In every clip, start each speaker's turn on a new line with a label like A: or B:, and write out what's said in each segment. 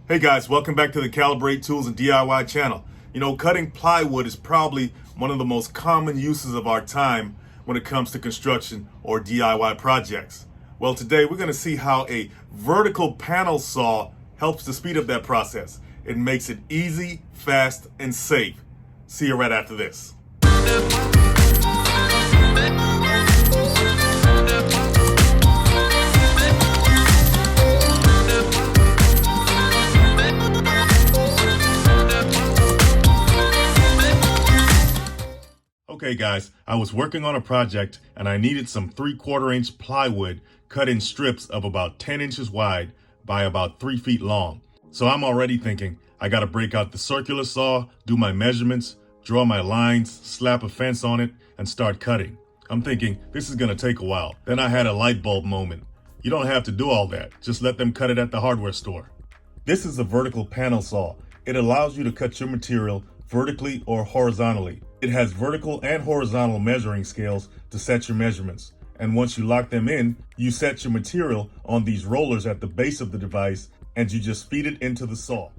A: Hey guys, welcome back to the Calibrate Tools and DIY channel. You know, cutting plywood is probably one of the most common uses of our time when it comes to construction or DIY projects. Well, today we're going to see how a vertical panel saw helps to speed up that process. It makes it easy, fast, and safe. See you right after this. Okay guys, I was working on a project and I needed some 3/4 inch plywood cut in strips of about 10 inches wide by about 3 feet long. So I'm already thinking, I gotta break out the circular saw, do my measurements, draw my lines, slap a fence on it, and start cutting. I'm thinking, this is gonna take a while. Then I had a light bulb moment. You don't have to do all that, just let them cut it at the hardware store. This is a vertical panel saw. It allows you to cut your material vertically or horizontally. It has vertical and horizontal measuring scales to set your measurements. And once you lock them in, you set your material on these rollers at the base of the device and you just feed it into the saw.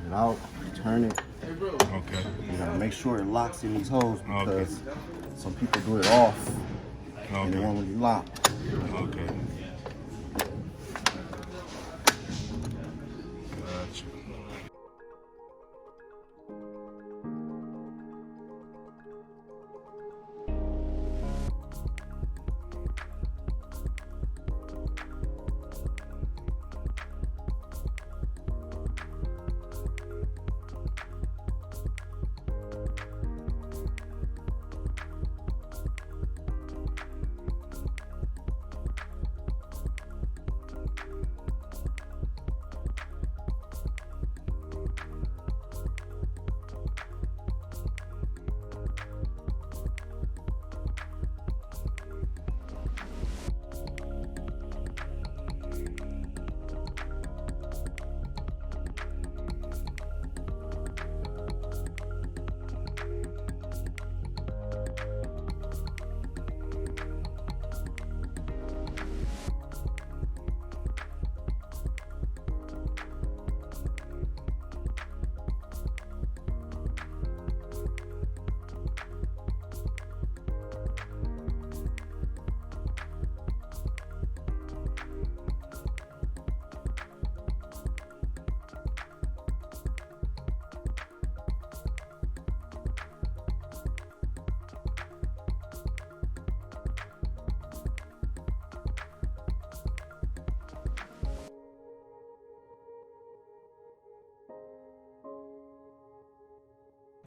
B: it out, turn it.
A: Okay.
B: You gotta make sure it locks in these holes because
A: Okay.
B: some people do it off and it
A: Okay.
B: won't really lock.
A: Okay. Gotcha.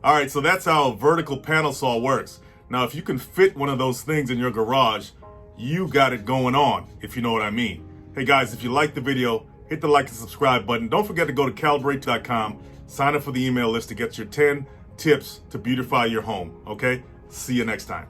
A: All right, so that's how a vertical panel saw works. Now, if you can fit one of those things in your garage, you got it going on, if you know what I mean. Hey guys, if you liked the video, hit the like and subscribe button. Don't forget to go to calibrate.com, sign up for the email list to get your 10 tips to beautify your home, okay? See you next time.